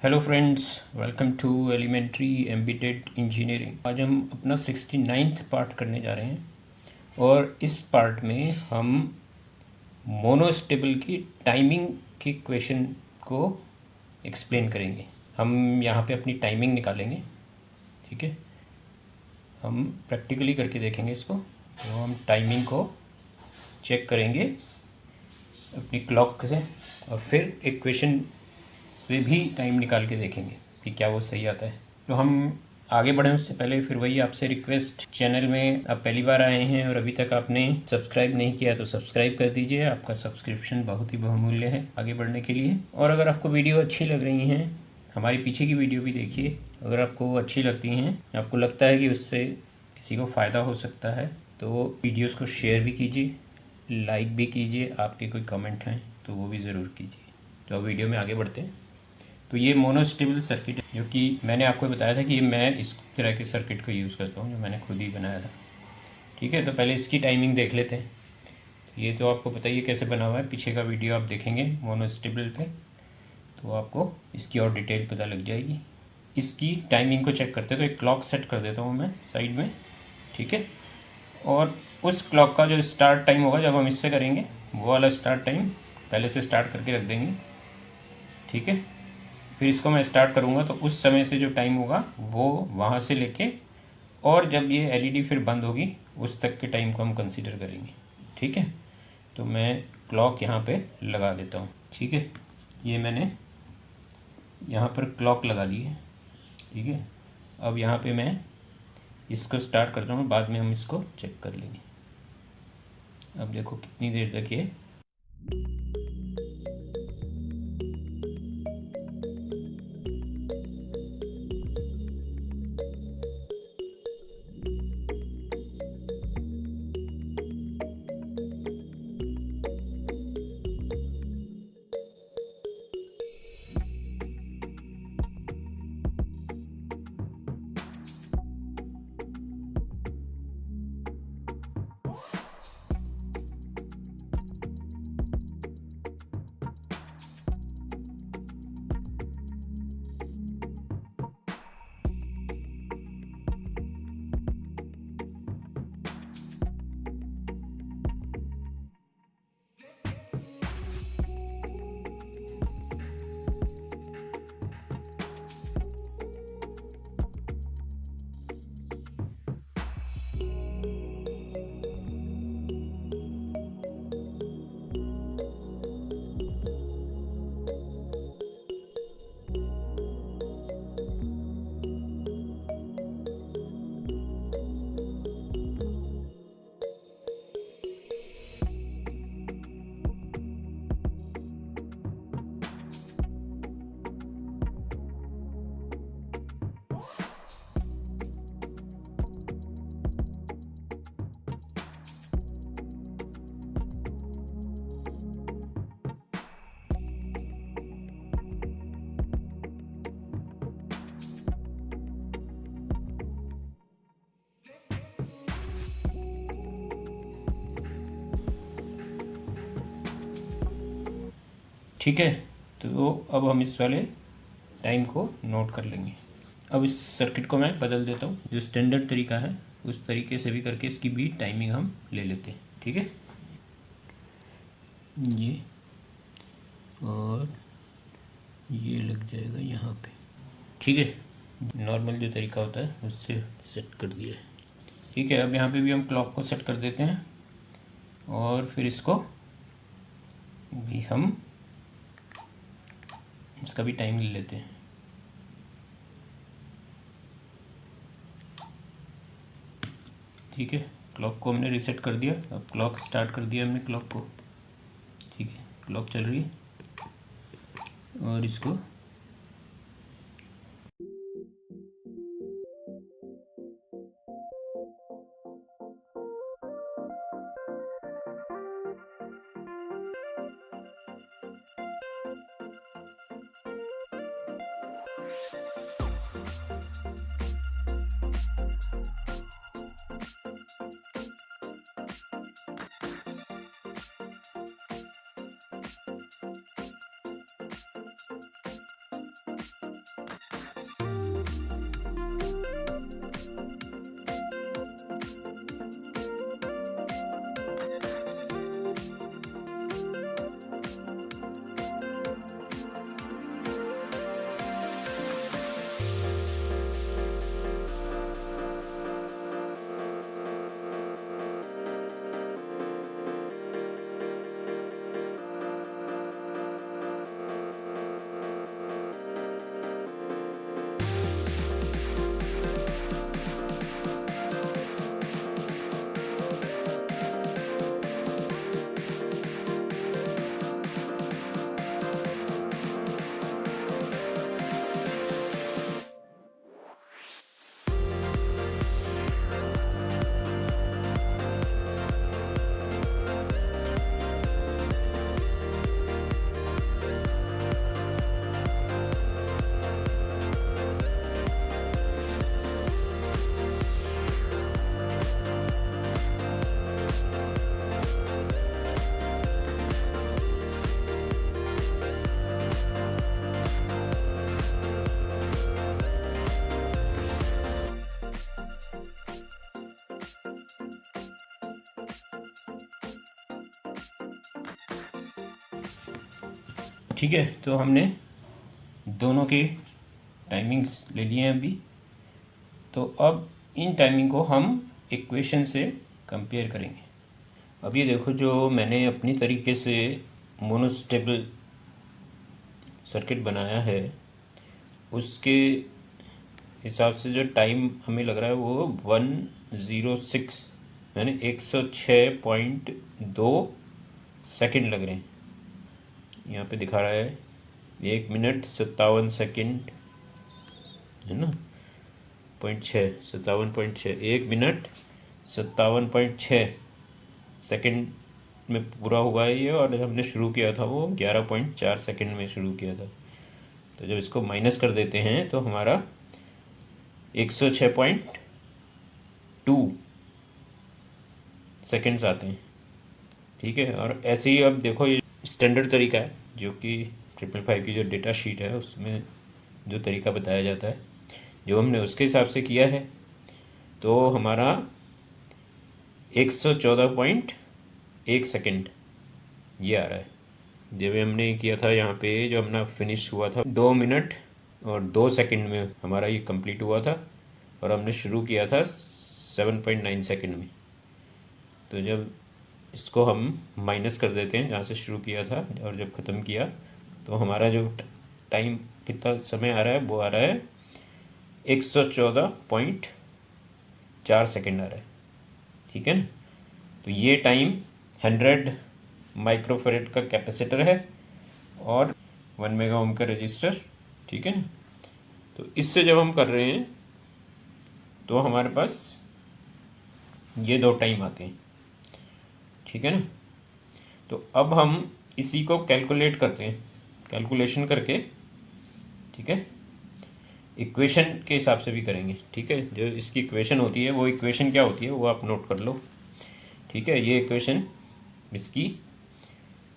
Hello friends, welcome to elementary embedded engineering. आज हम अपना 69th पार्ट करने जा रहे हैं और इस पार्ट में हम मोनोस्टेबल की टाइमिंग के क्वेश्चन को एक्सप्लेन करेंगे। हम यहाँ पे अपनी टाइमिंग निकालेंगे, ठीक है। हम प्रैक्टिकली करके देखेंगे इसको। तो हम टाइमिंग को चेक करेंगे अपनी क्लॉक से और फिर एक क्वेश्चन से भी टाइम निकाल के देखेंगे कि क्या वो सही आता है। तो हम आगे बढ़ें उससे पहले फिर वही आपसे रिक्वेस्ट, चैनल में आप पहली बार आए हैं और अभी तक आपने सब्सक्राइब नहीं किया तो सब्सक्राइब कर दीजिए। आपका सब्सक्रिप्शन बहुत ही बहुमूल्य है आगे बढ़ने के लिए। और अगर आपको वीडियो अच्छी लग रही हैं, हमारी पीछे की वीडियो भी देखिए। अगर आपको वो अच्छी लगती हैं, आपको लगता है कि उससे किसी को फ़ायदा हो सकता है, तो वीडियोज़ को शेयर भी कीजिए, लाइक भी कीजिए। आपके कोई कमेंट हैं तो वो भी ज़रूर कीजिए। तो अब वीडियो में आगे बढ़ते हैं। तो ये मोनोस्टेबल सर्किट है, जो कि मैंने आपको बताया था कि मैं इस तरह के सर्किट को यूज़ करता हूँ, जो मैंने खुद ही बनाया था, ठीक है। तो पहले इसकी टाइमिंग देख लेते हैं। ये तो आपको पता ही है कैसे बना हुआ है, पीछे का वीडियो आप देखेंगे मोनोस्टेबल पे तो आपको इसकी और डिटेल पता लग जाएगी। इसकी टाइमिंग को चेक करते हैं। तो एक क्लॉक सेट कर देता हूँ मैं साइड में, ठीक है। और उस क्लॉक का जो स्टार्ट टाइम होगा जब हम इससे करेंगे, वो वाला स्टार्ट टाइम पहले से स्टार्ट करके रख देंगे, ठीक है। फिर इसको मैं स्टार्ट करूँगा तो उस समय से जो टाइम होगा वो वहाँ से लेके और जब ये एलईडी फिर बंद होगी उस तक के टाइम को हम कंसीडर करेंगे, ठीक है। तो मैं क्लॉक यहाँ पे लगा देता हूँ, ठीक है। ये मैंने यहाँ पर क्लॉक लगा दी है, ठीक है। अब यहाँ पे मैं इसको स्टार्ट करता हूँ, बाद में हम इसको चेक कर लेंगे। अब देखो कितनी देर तक ये ठीक है। तो अब हम इस वाले टाइम को नोट कर लेंगे। अब इस सर्किट को मैं बदल देता हूँ, जो स्टैंडर्ड तरीका है उस तरीके से भी करके इसकी भी टाइमिंग हम ले लेते हैं, ठीक है। ये और ये लग जाएगा यहाँ पे, ठीक है। नॉर्मल जो तरीका होता है उससे सेट कर दिया है, ठीक है। अब यहाँ पे भी हम क्लॉक को सेट कर देते हैं और फिर इसको भी हम इसका भी टाइम ले लेते हैं, ठीक है। क्लॉक को हमने रीसेट कर दिया। अब क्लॉक स्टार्ट कर दिया हमने क्लॉक को, ठीक है। क्लॉक चल रही है और इसको ठीक है, तो हमने दोनों की टाइमिंग्स ले लिए हैं अभी। तो अब इन टाइमिंग को हम इक्वेशन से कंपेयर करेंगे। अब ये देखो, जो मैंने अपनी तरीके से मोनोस्टेबल सर्किट बनाया है उसके हिसाब से जो टाइम हमें लग रहा है वो 106 यानी 106.2 सेकंड लग रहे हैं। यहाँ पे दिखा रहा है 1 मिनट 57 सेकंड, है ना, 57.6 1 मिनट 57.6 सेकंड में पूरा हुआ है ये। और हमने शुरू किया था वो 11.4 सेकंड में शुरू किया था। तो जब इसको माइनस कर देते हैं तो हमारा 106.2 सेकंड्स आते हैं। ठीक है, और ऐसे ही अब देखो, ये स्टैंडर्ड तरीका है जो कि 555 की जो डेटा शीट है उसमें जो तरीका बताया जाता है, जो हमने उसके हिसाब से किया है। तो हमारा 114.1 सेकंड ये आ रहा है। जब हमने किया था यहाँ पे, जो अपना फिनिश हुआ था 2 मिनट और 2 सेकंड में हमारा ये कंप्लीट हुआ था, और हमने शुरू किया था 7.9 सेकंड में। तो जब इसको हम माइनस कर देते हैं जहाँ से शुरू किया था और जब ख़त्म किया, तो हमारा जो टाइम कितना समय आ रहा है वो आ रहा है 114.4 सेकंड आ रहा है। ठीक है ना। तो ये टाइम 100 माइक्रोफेरेड का कैपेसिटर है और 1 मेगा ओम का रजिस्टर। ठीक है ना। तो इससे जब हम कर रहे हैं तो हमारे पास ये दो टाइम आते हैं। ठीक है ना। तो अब हम इसी को कैलकुलेट करते हैं, कैलकुलेशन करके, ठीक है, इक्वेशन के हिसाब से भी करेंगे। ठीक है, जो इसकी इक्वेशन होती है वो इक्वेशन क्या होती है वो आप नोट कर लो। ठीक है, ये इक्वेशन इसकी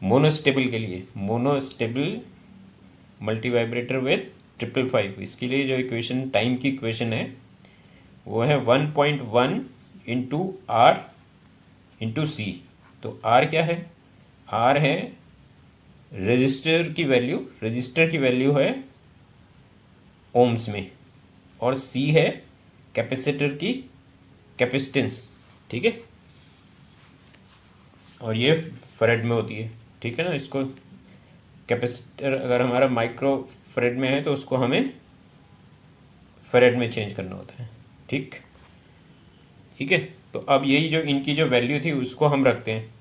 मोनोस्टेबल के लिए, मोनोस्टेबल मल्टी वाइब्रेटर विथ 555, इसके लिए जो इक्वेशन, टाइम की इक्वेशन है वो है 1.1 इंटू आर इंटू सी। तो आर क्या है? आर है रजिस्टर की वैल्यू, रजिस्टर की वैल्यू है ओम्स में, और सी है कैपेसिटर की कैपेसिटेंस। ठीक है, और ये फरेड में होती है। ठीक है ना। इसको कैपेसिटर अगर हमारा माइक्रो फरेड में है तो उसको हमें फरेड में चेंज करना होता है। ठीक ठीक है। तो अब यही जो इनकी जो वैल्यू थी उसको हम रखते हैं।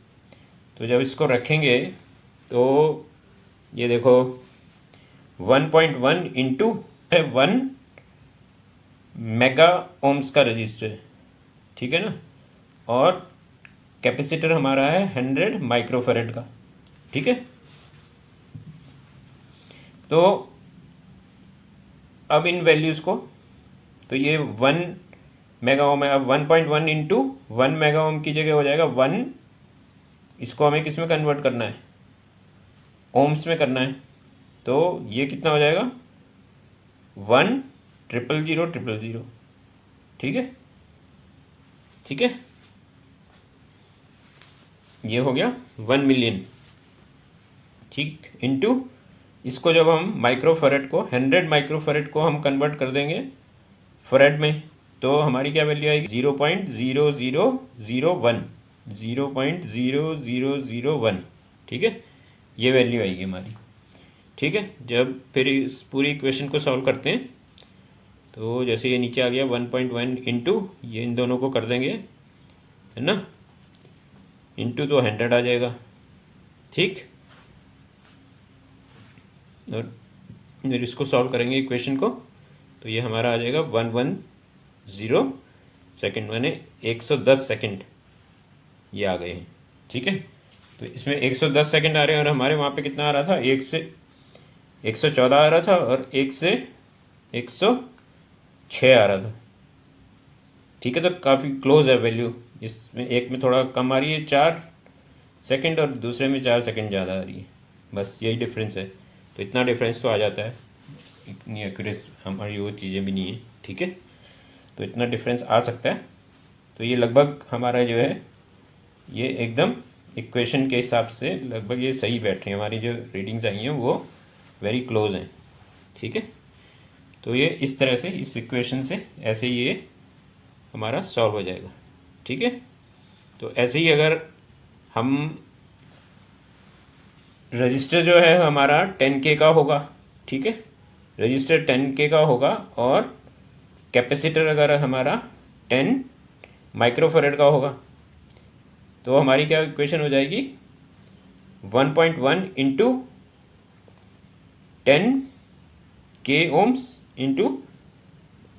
तो जब इसको रखेंगे तो ये देखो 1.1 इंटू 1 मेगा ओम्स का रजिस्टर है। ठीक है ना। और कैपेसिटर हमारा है 100 माइक्रोफेरेड का। ठीक है। तो अब इन वैल्यूज़ को, तो ये 1 मेगा ओम है, अब 1.1 इंटू 1 मेगा ओम की जगह हो जाएगा 1, इसको हमें किस में कन्वर्ट करना है? ओम्स में करना है। तो ये कितना हो जाएगा? 1,000,000,000। ठीक है। ठीक है, ये हो गया 1 मिलियन। ठीक, इंटू इसको जब हम माइक्रोफेरेड को, 100 माइक्रोफेरेड को हम कन्वर्ट कर देंगे फेरेड में, तो हमारी क्या वैल्यू आएगी? 0.0001, 0.0001। ठीक है, ये वैल्यू आएगी हमारी। ठीक है, जब फिर इस पूरी इक्वेशन को सॉल्व करते हैं तो जैसे ये नीचे आ गया 1.1 इंटू, ये इन दोनों को कर देंगे, है ना, इंटू तो 100 आ जाएगा। ठीक, और फिर इसको सॉल्व करेंगे इक्वेशन को, तो ये हमारा आ जाएगा 110 सेकेंड, मैंने 110 सेकेंड ये आ गए हैं। ठीक है, तो इसमें 110 सेकेंड आ रहे हैं और हमारे वहाँ पे कितना आ रहा था? 1 से 114 आ रहा था और 1 से 106 आ रहा था। ठीक है, तो काफ़ी क्लोज है वैल्यू। इसमें एक में थोड़ा कम आ रही है 4 सेकेंड और दूसरे में 4 सेकेंड ज़्यादा आ रही है, बस यही डिफरेंस है। तो इतना डिफरेंस तो आ जाता है, इतनी एक्यूरेस हमारी वो चीज़ें भी नहीं है। ठीक है, तो इतना डिफरेंस आ सकता है। तो ये लगभग हमारा जो है ये एकदम इक्वेशन के हिसाब से लगभग ये सही बैठ रही है, हमारी जो रीडिंग्स आई हैं वो वेरी क्लोज हैं। ठीक है, तो ये इस तरह से इस इक्वेशन से ऐसे ही ये हमारा सॉल्व हो जाएगा। ठीक है, तो ऐसे ही अगर हम रजिस्टर जो है हमारा 10K का होगा, ठीक है, रजिस्टर 10K का होगा और कैपेसिटर अगर हमारा 10 माइक्रोफेरेड का होगा, तो हमारी क्या इक्वेशन हो जाएगी, 1.1 into 10K ohms into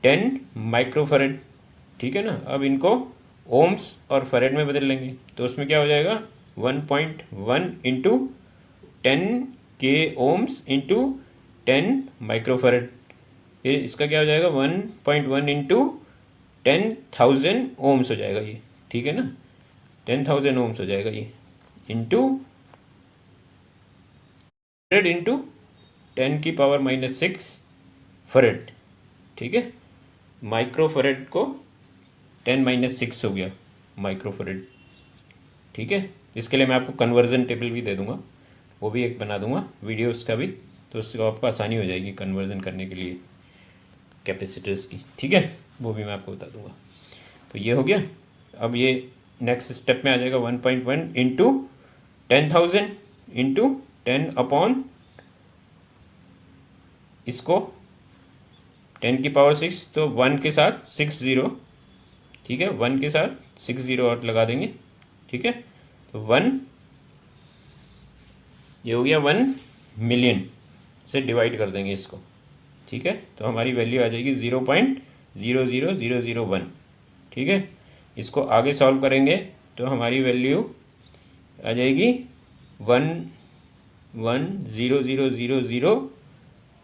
10 microfarad. ठीक है ना, अब इनको ओम्स और फेरेड में बदल लेंगे, तो उसमें क्या हो जाएगा, 1.1 into 10K ohms into 10 microfarad. ये इसका क्या हो जाएगा, 1.1 इंटू 10,000 ओम्स हो जाएगा ये। ठीक है ना, 10,000 ओम्स हो जाएगा ये, इंटू 100 इंटू 10⁻⁻6 फेरेड। ठीक है, माइक्रोफेरेड को 10⁻6 हो गया माइक्रोफेरेड। ठीक है, इसके लिए मैं आपको कन्वर्जन टेबल भी दे दूंगा, वो भी एक बना दूंगा वीडियो उसका भी, तो उससे आपको आसानी हो जाएगी कन्वर्जन करने के लिए कैपेसिटर्स की। ठीक है, वो भी मैं आपको बता दूंगा। तो ये हो गया। अब ये नेक्स्ट स्टेप में आ जाएगा 1.1 इंटू 10,000 इंटू 10 इसको 10⁻6, तो 1 के साथ 6 0। ठीक है, 1 के साथ 6 0 और लगा देंगे। ठीक है, तो 1 ये हो गया 1 मिलियन से डिवाइड कर देंगे इसको। ठीक है, तो हमारी वैल्यू आ जाएगी 0.00001। ठीक है, इसको आगे सॉल्व करेंगे तो हमारी वैल्यू आ जाएगी 1,1,0,0,0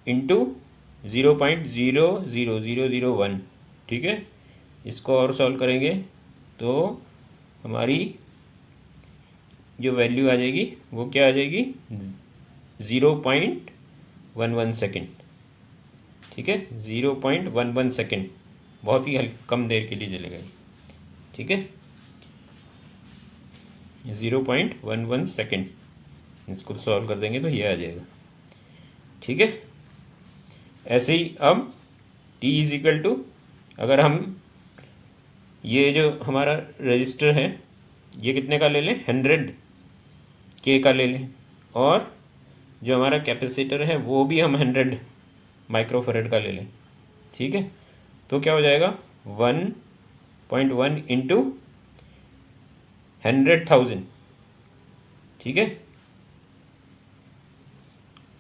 इंटू 0.00001। ठीक है, इसको और सॉल्व करेंगे तो हमारी जो वैल्यू आ जाएगी वो क्या आ जाएगी, 0.11 सेकेंड। ठीक है, 0.11 सेकेंड, बहुत ही कम देर के लिए चलेगा ये। ठीक है, 0.11 सेकेंड, इसको सॉल्व कर देंगे तो ये आ जाएगा। ठीक है, ऐसे ही अब t इज इक्वल टू, अगर हम ये जो हमारा रजिस्टर है ये कितने का ले लें, 100K का ले लें, और जो हमारा कैपेसिटर है वो भी हम 100 माइक्रोफेरेड का ले लें। ठीक है, तो क्या हो जाएगा, 1.1 इंटू 100,000। ठीक है,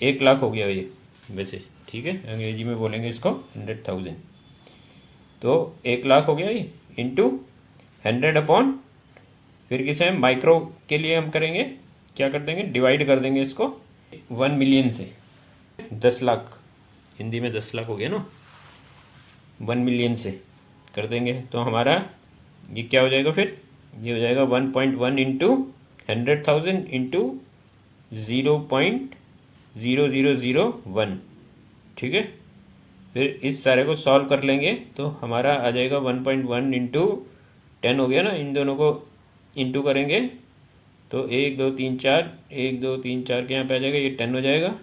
1,00,000 हो गया ये वैसे। ठीक है, अंग्रेजी में बोलेंगे इसको 100,000, तो 1,00,000 हो गया ये, इंटू 100 अपॉन, फिर किसे माइक्रो के लिए हम करेंगे, क्या कर देंगे, डिवाइड कर देंगे इसको 1 मिलियन से। 10 लाख, हिंदी में 10 लाख हो गया ना, 1 मिलियन से कर देंगे तो हमारा ये क्या हो जाएगा, फिर ये हो जाएगा 1.1 इंटू 100,000 इंटू 0.0001। ठीक है, फिर इस सारे को सॉल्व कर लेंगे तो हमारा आ जाएगा 1.1 इंटू 10 हो गया ना, इन दोनों को इंटू करेंगे तो 1 2 3 4, 1 2 3 4 के यहाँ पे आ जाएगा, ये 10 हो जाएगा,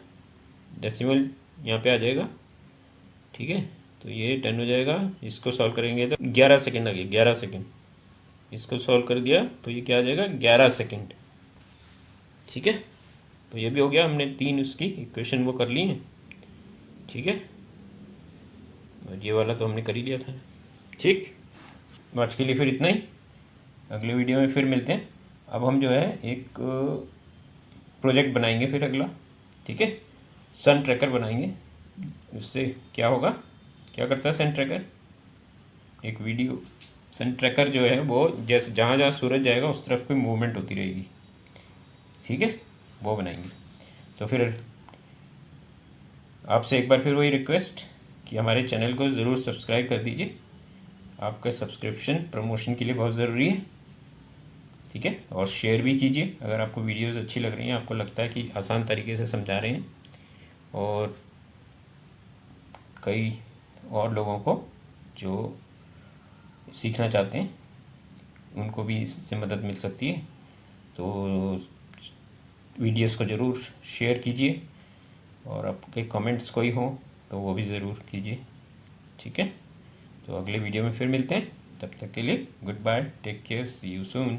डेसिमल यहाँ पे आ जाएगा। ठीक है, तो ये 10 हो जाएगा, इसको सॉल्व करेंगे तो 11 सेकेंड आ गया, 11 सेकेंड, इसको सॉल्व कर दिया तो ये क्या आ जाएगा, 11 सेकेंड। ठीक है, तो ये भी हो गया, हमने 3 उसकी इक्वेशन वो कर ली हैं। ठीक है, और ये वाला तो हमने कर ही लिया था। ठीक, आज के लिए फिर इतना ही, अगले वीडियो में फिर मिलते हैं। अब हम जो है एक प्रोजेक्ट बनाएंगे फिर अगला। ठीक है, सन ट्रैकर बनाएंगे। उससे क्या होगा, क्या करता है सन ट्रैकर, एक वीडियो, सन ट्रैकर जो है वो जैसे जहाँ जहाँ सूरज जाएगा उस तरफ कोई मूवमेंट होती रहेगी। ठीक है, वो बनाएंगे। तो फिर आपसे एक बार फिर वही रिक्वेस्ट कि हमारे चैनल को ज़रूर सब्सक्राइब कर दीजिए, आपका सब्सक्रिप्शन प्रमोशन के लिए बहुत ज़रूरी है। ठीक है, और शेयर भी कीजिए अगर आपको वीडियोस अच्छी लग रही हैं, आपको लगता है कि आसान तरीके से समझा रहे हैं और कई और लोगों को जो सीखना चाहते हैं उनको भी इससे मदद मिल सकती है। तो वीडियोस को ज़रूर शेयर कीजिए, और आपके कमेंट्स कोई हो तो वो भी ज़रूर कीजिए। ठीक है, तो अगले वीडियो में फिर मिलते हैं, तब तक के लिए goodbye, take care, see you soon.